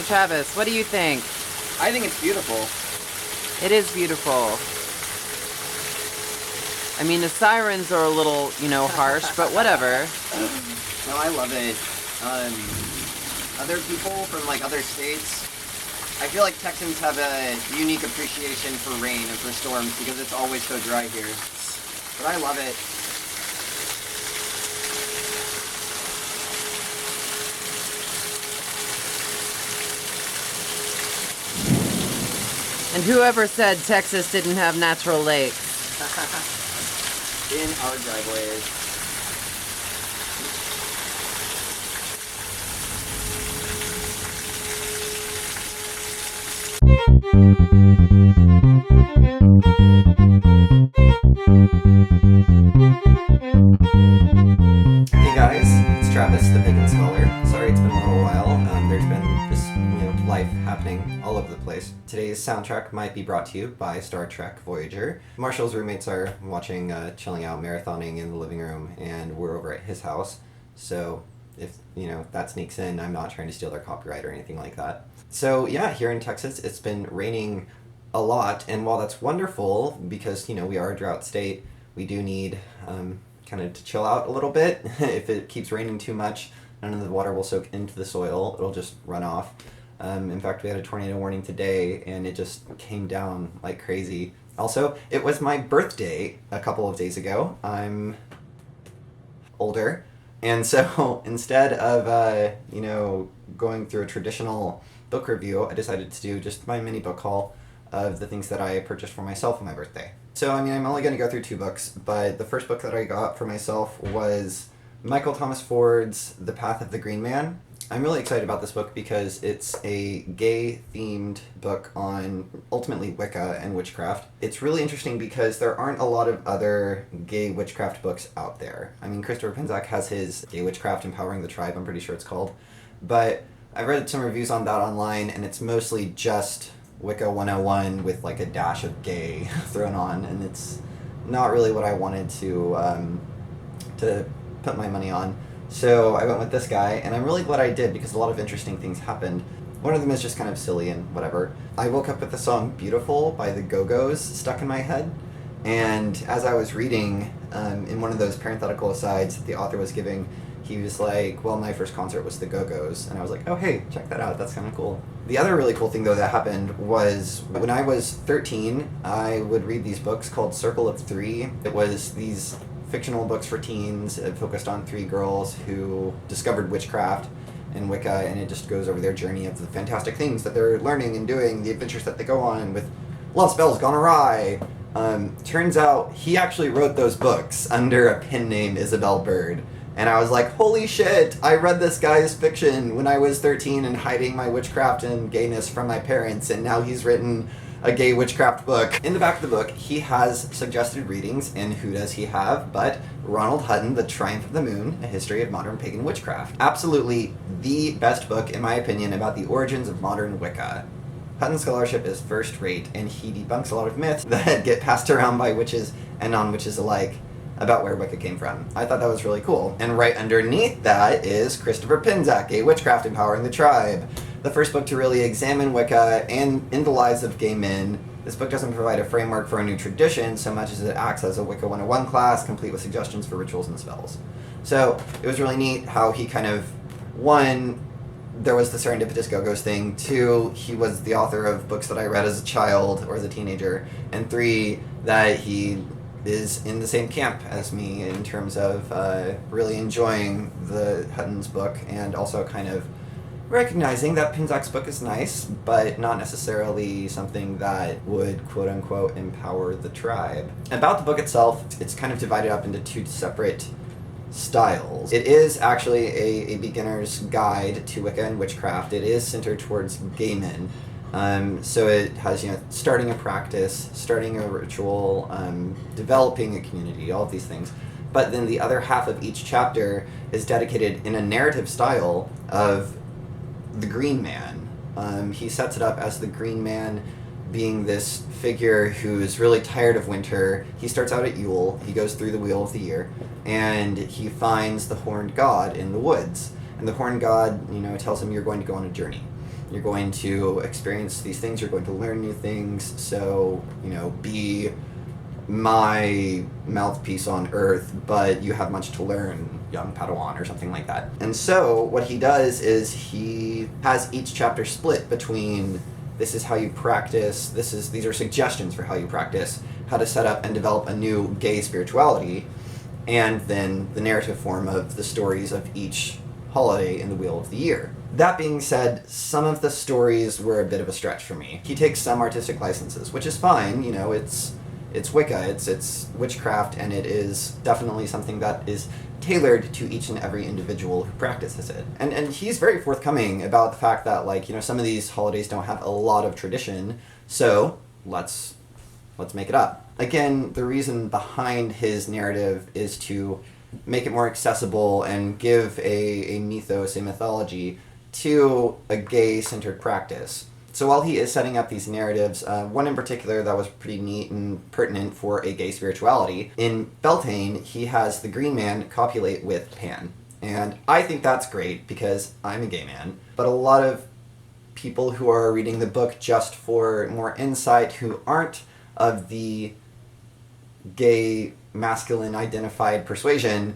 So Travis, what do you think? I think it's beautiful. It is beautiful. I mean, the sirens are a little, harsh, but whatever. No, I love it. Other people from other states, I feel like Texans have a unique appreciation for rain and for storms because it's always so dry here. But I love it. And whoever said Texas didn't have natural lakes? In our driveways. Hey guys, it's Travis, the Pagan Scholar. Sorry it's been a little while. There's been just, life happening all over the place. Today's soundtrack might be brought to you by Star Trek Voyager. Marshall's roommates are watching, chilling out, marathoning in the living room, and we're over at his house. So if, that sneaks in, I'm not trying to steal their copyright or anything like that. So yeah, here in Texas, it's been raining a lot, and while that's wonderful, because, we are a drought state, we do need, kind of to chill out a little bit. If it keeps raining too much, none of the water will soak into the soil, it'll just run off. In fact, we had a tornado warning today, and it just came down like crazy. Also, it was my birthday a couple of days ago. I'm older, and so instead of, going through a traditional book review, I decided to do just my mini book haul of the things that I purchased for myself on my birthday. So, I'm only going to go through 2 books, but the first book that I got for myself was Michael Thomas Ford's The Path of the Green Man. I'm really excited about this book because it's a gay-themed book on, ultimately, Wicca and witchcraft. It's really interesting because there aren't a lot of other gay witchcraft books out there. Christopher Pinczak has his Gay Witchcraft Empowering the Tribe, I'm pretty sure it's called. But I've read some reviews on that online, and it's mostly just Wicca 101 with a dash of gay thrown on, and it's not really what I wanted to put my money on. So I went with this guy, and I'm really glad I did because a lot of interesting things happened. One of them is just kind of silly and whatever. I woke up with the song Beautiful by the Go-Go's stuck in my head, and as I was reading, in one of those parenthetical asides that the author was giving, he was like, well, my first concert was the Go-Go's, and I was like, oh hey, check that out, that's kind of cool. The other really cool thing though that happened was when I was 13, I would read these books called Circle of Three. It was these fictional books for teens. It focused on 3 girls who discovered witchcraft and Wicca, and it just goes over their journey of the fantastic things that they're learning and doing, the adventures that they go on with love spells gone awry. Turns out he actually wrote those books under a pen name Isabel Bird. And I was like, holy shit, I read this guy's fiction when I was 13 and hiding my witchcraft and gayness from my parents, and now he's written a gay witchcraft book. In the back of the book, he has suggested readings, and who does he have but Ronald Hutton, The Triumph of the Moon, A History of Modern Pagan Witchcraft. Absolutely the best book, in my opinion, about the origins of modern Wicca. Hutton's scholarship is first rate, and he debunks a lot of myths that get passed around by witches and non-witches alike about where Wicca came from. I thought that was really cool. And right underneath that is Christopher Pinczak, Gay Witchcraft Empowering the Tribe, the first book to really examine Wicca and in the lives of gay men. This book doesn't provide a framework for a new tradition so much as it acts as a Wicca 101 class, complete with suggestions for rituals and spells. So it was really neat how he kind of, 1, there was the serendipitous Go-Go's thing, 2, he was the author of books that I read as a child or as a teenager, and 3, that he is in the same camp as me in terms of really enjoying the Hutton's book, and also kind of recognizing that Pinczak's book is nice, but not necessarily something that would quote-unquote empower the tribe. About the book itself, it's kind of divided up into 2 separate styles. It is actually a beginner's guide to Wicca and witchcraft. It is centered towards gay men. So it has, starting a practice, starting a ritual, developing a community, all of these things. But then the other half of each chapter is dedicated in a narrative style of the Green Man. He sets it up as the Green Man being this figure who's really tired of winter. He starts out at Yule, he goes through the Wheel of the Year, and he finds the Horned God in the woods. And the Horned God, tells him you're going to go on a journey. You're going to experience these things. You're going to learn new things. So, be my mouthpiece on earth, but you have much to learn, young Padawan, or something like that. And so what he does is he has each chapter split between this is how you practice, these are suggestions for how you practice, how to set up and develop a new gay spirituality, and then the narrative form of the stories of each holiday in the Wheel of the Year. That being said, some of the stories were a bit of a stretch for me. He takes some artistic licenses, which is fine, it's Wicca, it's witchcraft, and it is definitely something that is tailored to each and every individual who practices it. And he's very forthcoming about the fact that, some of these holidays don't have a lot of tradition, so let's make it up. Again, the reason behind his narrative is to make it more accessible and give a mythos, a mythology, to a gay-centered practice. So while he is setting up these narratives, one in particular that was pretty neat and pertinent for a gay spirituality, in Beltane, he has the Green Man copulate with Pan. And I think that's great because I'm a gay man, but a lot of people who are reading the book just for more insight, who aren't of the gay masculine identified persuasion,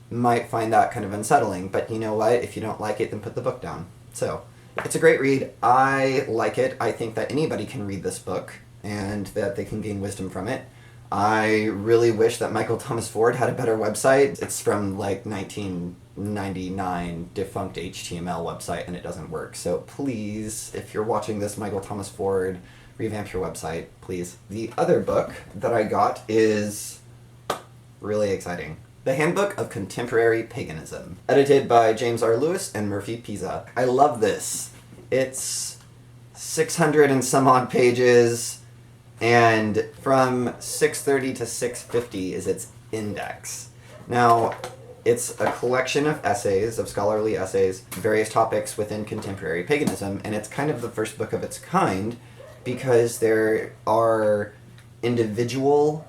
might find that kind of unsettling. But you know what? If you don't like it, then put the book down. So it's a great read. I like it. I think that anybody can read this book and that they can gain wisdom from it. I really wish that Michael Thomas Ford had a better website. It's from 1999 defunct HTML website and it doesn't work. So please, if you're watching this, Michael Thomas Ford, revamp your website, please. The other book that I got is really exciting. The Handbook of Contemporary Paganism, edited by James R. Lewis and Murphy Pisa. I love this. It's 600 and some odd pages, and from 630 to 650 is its index. Now, it's a collection of essays, of scholarly essays, various topics within contemporary paganism, and it's kind of the first book of its kind because there are individual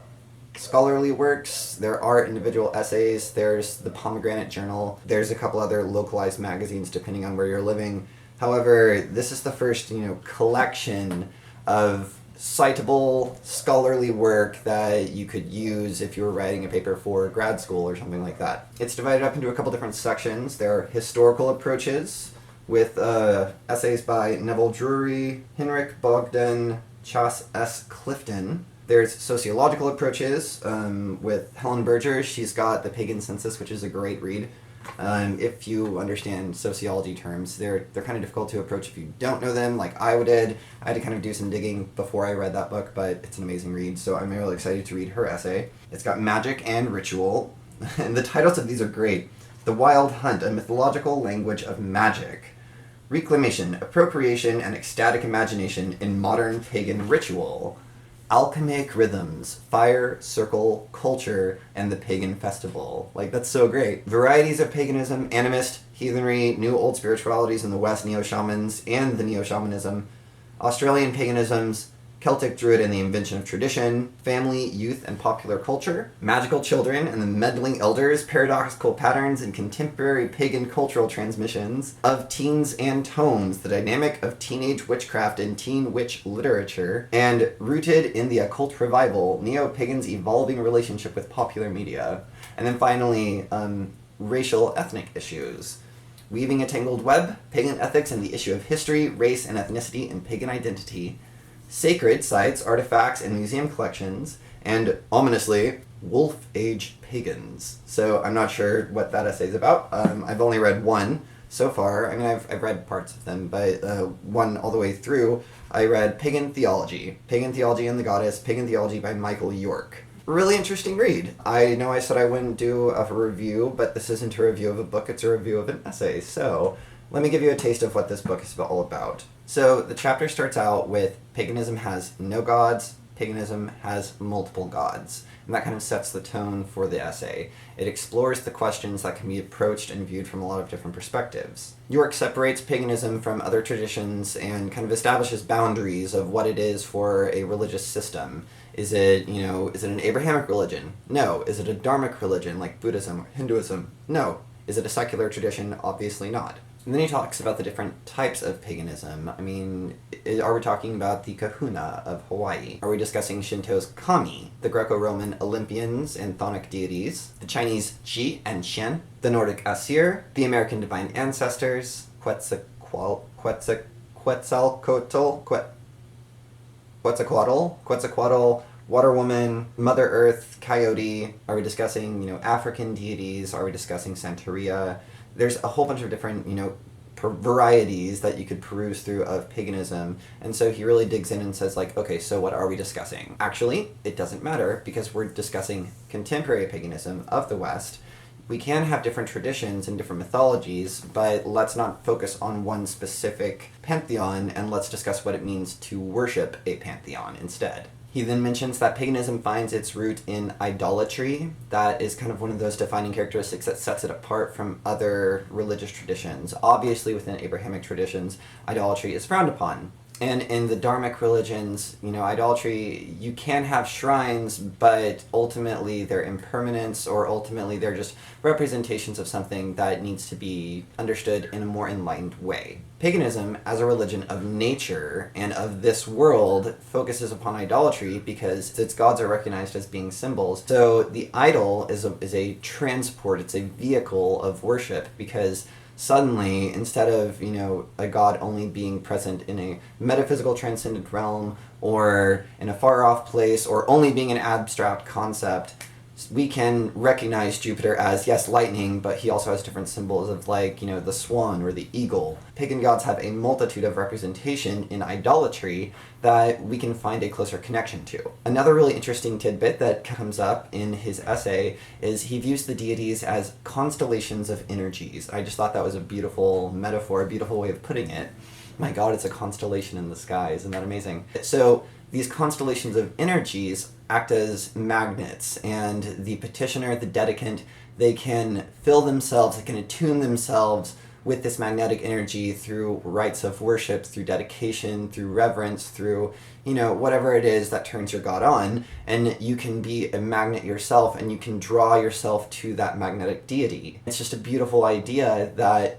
scholarly works, there are individual essays, there's the Pomegranate Journal, there's a couple other localized magazines depending on where you're living. However, this is the first, collection of citable scholarly work that you could use if you were writing a paper for grad school or something like that. It's divided up into a couple different sections. There are historical approaches with essays by Neville Drury, Henrik Bogdan, Chas S. Clifton. There's sociological approaches with Helen Berger. She's got The Pagan Census, which is a great read. If you understand sociology terms, they're kind of difficult to approach if you don't know them, like I did. I had to kind of do some digging before I read that book, but it's an amazing read, so I'm really excited to read her essay. It's got magic and ritual, and the titles of these are great. The Wild Hunt, a mythological language of magic. Reclamation, appropriation, and ecstatic imagination in modern pagan ritual. Alchemic rhythms, fire, circle, culture, and the pagan festival. That's so great. Varieties of paganism, animist, heathenry, new old spiritualities in the West, neo-shamans, and the neo-shamanism, Australian paganisms, Celtic druid and the invention of tradition, family, youth, and popular culture, magical children and the meddling elders, paradoxical patterns and contemporary pagan cultural transmissions, of teens and tomes, the dynamic of teenage witchcraft and teen witch literature, and rooted in the occult revival, neo-pagans' evolving relationship with popular media. And then finally, racial ethnic issues. Weaving a tangled web, pagan ethics and the issue of history, race, and ethnicity in pagan identity. Sacred sites, artifacts, and museum collections, and, ominously, Wolf Age pagans. So I'm not sure what that essay is about. I've only read one so far. I've read parts of them, but one all the way through, I read Pagan Theology. Pagan Theology and the Goddess, Pagan Theology by Michael York. Really interesting read. I know I said I wouldn't do a review, but this isn't a review of a book, it's a review of an essay. So let me give you a taste of what this book is all about. So the chapter starts out with paganism has no gods, paganism has multiple gods. And that kind of sets the tone for the essay. It explores the questions that can be approached and viewed from a lot of different perspectives. York separates paganism from other traditions and kind of establishes boundaries of what it is for a religious system. Is it an Abrahamic religion? No. Is it a Dharmic religion like Buddhism or Hinduism? No. Is it a secular tradition? Obviously not. And then he talks about the different types of paganism. I mean, are we talking about the kahuna of Hawaii? Are we discussing Shinto's kami, the Greco-Roman Olympians and chthonic deities, the Chinese Qi and Qian, the Nordic Asir, the American divine ancestors, Quetzalcoatl, Water Woman, Mother Earth, Coyote? Are we discussing, African deities? Are we discussing Santeria? There's a whole bunch of different, varieties that you could peruse through of paganism. And so he really digs in and says, like, okay, so what are we discussing? Actually, it doesn't matter because we're discussing contemporary paganism of the West. We can have different traditions and different mythologies, but let's not focus on one specific pantheon, and let's discuss what it means to worship a pantheon instead. He then mentions that paganism finds its root in idolatry. That is kind of one of those defining characteristics that sets it apart from other religious traditions. Obviously, within Abrahamic traditions, idolatry is frowned upon. And in the Dharmic religions, idolatry, you can have shrines, but ultimately they're impermanence, or ultimately they're just representations of something that needs to be understood in a more enlightened way. Paganism, as a religion of nature and of this world, focuses upon idolatry because its gods are recognized as being symbols. So the idol is a transport, it's a vehicle of worship, because suddenly, instead of, a god only being present in a metaphysical transcendent realm or in a far-off place or only being an abstract concept, we can recognize Jupiter as, yes, lightning, but he also has different symbols of, the swan or the eagle. Pagan gods have a multitude of representation in idolatry that we can find a closer connection to. Another really interesting tidbit that comes up in his essay is he views the deities as constellations of energies. I just thought that was a beautiful metaphor, a beautiful way of putting it. My God, it's a constellation in the sky. Isn't that amazing? So these constellations of energies act as magnets, and the petitioner, the dedicant, they can fill themselves, they can attune themselves with this magnetic energy through rites of worship, through dedication, through reverence, through, whatever it is that turns your God on, and you can be a magnet yourself, and you can draw yourself to that magnetic deity. It's just a beautiful idea that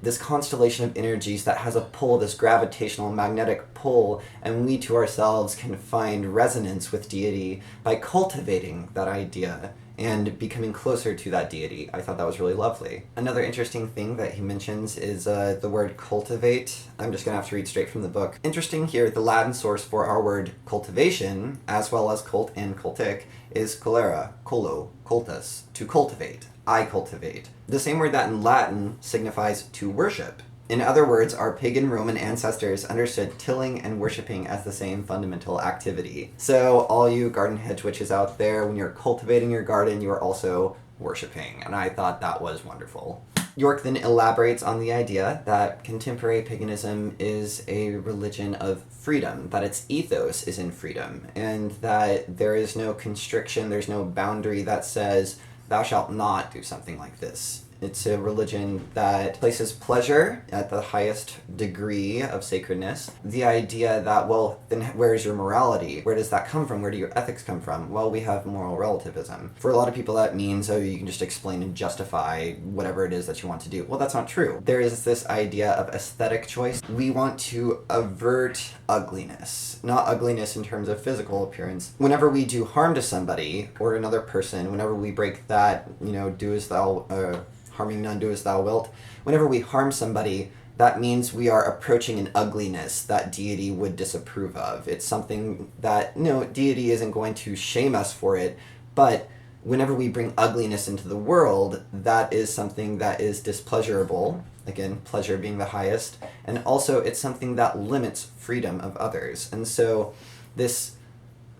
this constellation of energies that has a pull, this gravitational magnetic pull, and we to ourselves can find resonance with deity by cultivating that idea and becoming closer to that deity. I thought that was really lovely. Another interesting thing that he mentions is the word cultivate. I'm just gonna have to read straight from the book. Interesting here, the Latin source for our word cultivation, as well as cult and cultic, is colere, colo, cultus, to cultivate. I cultivate. The same word that in Latin signifies to worship. In other words, our pagan Roman ancestors understood tilling and worshipping as the same fundamental activity. So all you garden hedge witches out there, when you're cultivating your garden, you are also worshipping. And I thought that was wonderful. York then elaborates on the idea that contemporary paganism is a religion of freedom, that its ethos is in freedom, and that there is no constriction, there's no boundary that says, thou shalt not do something like this. It's a religion that places pleasure at the highest degree of sacredness. The idea that, well, then where's your morality? Where does that come from? Where do your ethics come from? Well, we have moral relativism. For a lot of people, that means, oh, you can just explain and justify whatever it is that you want to do. Well, that's not true. There is this idea of aesthetic choice. We want to avert ugliness. Not ugliness in terms of physical appearance. Whenever we do harm to somebody or another person, whenever we break that, do as thou... harming none, do as thou wilt. Whenever we harm somebody, that means we are approaching an ugliness that deity would disapprove of. It's something that, deity isn't going to shame us for it, but whenever we bring ugliness into the world, that is something that is displeasurable. Again, pleasure being the highest. And also, it's something that limits freedom of others. And so, this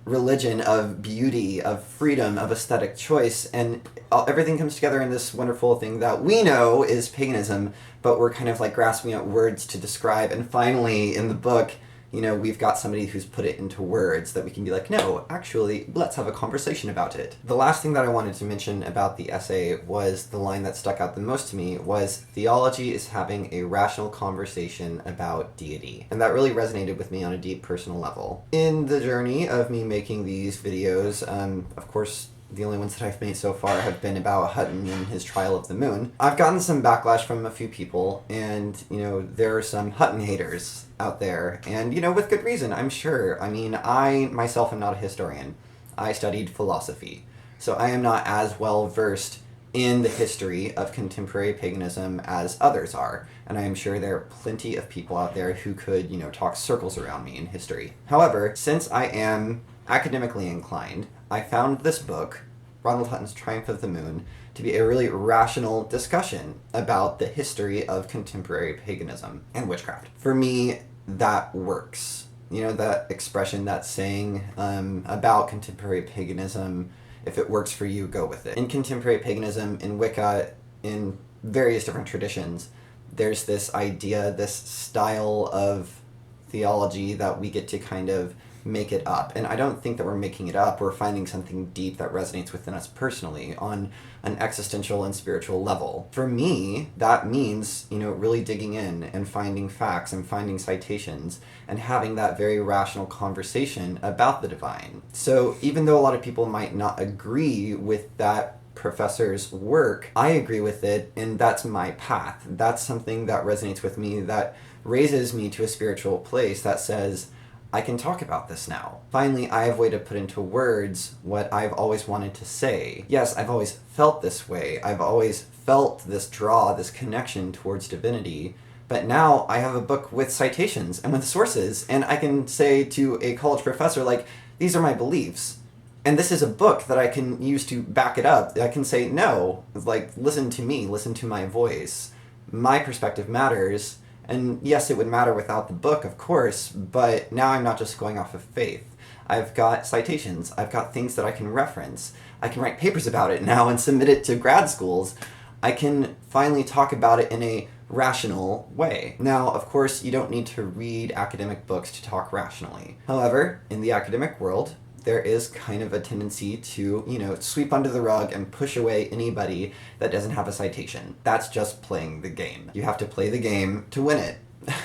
religion of beauty, of freedom, of aesthetic choice, and everything comes together in this wonderful thing that we know is paganism, but we're kind of grasping at words to describe. And finally, in the book, we've got somebody who's put it into words that we can be like, no, actually, let's have a conversation about it. The last thing that I wanted to mention about the essay was the line that stuck out the most to me was, theology is having a rational conversation about deity. And that really resonated with me on a deep personal level. In the journey of me making these videos, of course, The only ones that I've made so far have been about Hutton and his trial of the moon. I've gotten some backlash from a few people, and, you know, there are some Hutton haters out there, and, you know, with good reason, I'm sure. I mean, I myself am not a historian. I studied philosophy, so I am not as well versed in the history of contemporary paganism as others are, and I am sure there are plenty of people out there who could, you know, talk circles around me in history. However, since I am academically inclined, I found this book, Ronald Hutton's Triumph of the Moon, to be a really rational discussion about the history of contemporary paganism and witchcraft. For me, that works. You know, that expression, that saying about contemporary paganism, if it works for you, go with it. In contemporary paganism, in Wicca, in various different traditions, there's this idea, this style of theology that we get to kind of make it up. And I don't think that we're making it up. We're finding something deep that resonates within us personally on an existential and spiritual level. For me, that means, you know, really digging in and finding facts and finding citations and having that very rational conversation about the divine. So even though a lot of people might not agree with that professor's work, I agree with it, and that's my path. That's something that resonates with me, that raises me to a spiritual place that says, I can talk about this now. Finally, I have a way to put into words what I've always wanted to say. Yes, I've always felt this way. I've always felt this draw, this connection towards divinity. But now I have a book with citations and with sources, and I can say to a college professor, like, these are my beliefs. And this is a book that I can use to back it up. I can say, no, like, listen to me, listen to my voice. My perspective matters. And yes, it would matter without the book, of course, but now I'm not just going off of faith. I've got citations. I've got things that I can reference. I can write papers about it now and submit it to grad schools. I can finally talk about it in a rational way. Now, of course, you don't need to read academic books to talk rationally. However, in the academic world, there is kind of a tendency to, you know, sweep under the rug and push away anybody that doesn't have a citation. That's just playing the game. You have to play the game to win it.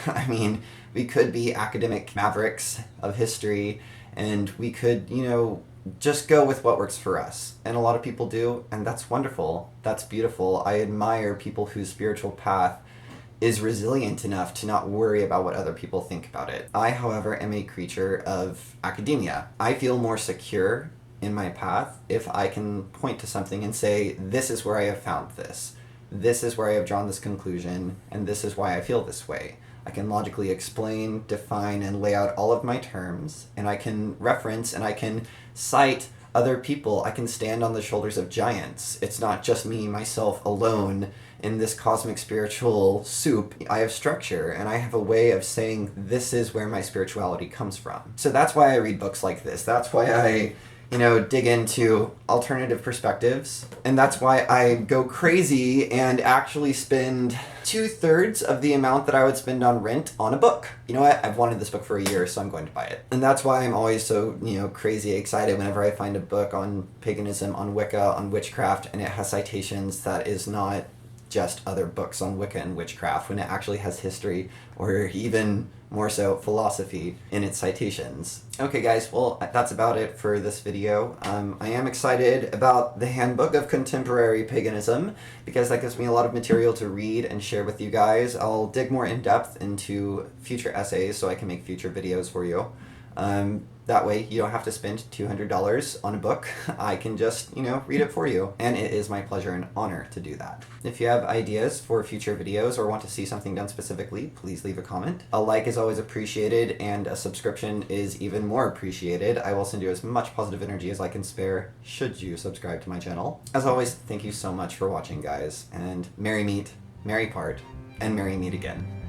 I mean, we could be academic mavericks of history, and we could, you know, just go with what works for us. And a lot of people do, and that's wonderful. That's beautiful. I admire people whose spiritual path is resilient enough to not worry about what other people think about it. I, however, am a creature of academia. I feel more secure in my path if I can point to something and say, this is where I have found this. This is where I have drawn this conclusion, and this is why I feel this way. I can logically explain, define, and lay out all of my terms, and I can reference and I can cite other people. I can stand on the shoulders of giants. It's not just me, myself, alone in this cosmic spiritual soup. I have structure, and I have a way of saying this is where my spirituality comes from. So that's why I read books like this. That's why I, you know, dig into alternative perspectives. And that's why I go crazy and actually spend 2/3 of the amount that I would spend on rent on a book. You know what? I've wanted this book for a year, so I'm going to buy it. And that's why I'm always so, you know, crazy excited whenever I find a book on paganism, on Wicca, on witchcraft, and it has citations that is not just other books on Wicca and witchcraft, when it actually has history, or even more so philosophy in its citations. Okay guys, well that's about it for this video. I am excited about the Handbook of Contemporary Paganism, because that gives me a lot of material to read and share with you guys. I'll dig more in depth into future essays so I can make future videos for you. That way you don't have to spend $200 on a book. I can just, you know, read it for you. And it is my pleasure and honor to do that. If you have ideas for future videos or want to see something done specifically, please leave a comment. A like is always appreciated, and a subscription is even more appreciated. I will send you as much positive energy as I can spare should you subscribe to my channel. As always, thank you so much for watching, guys, and merry meet, merry part, and merry meet again.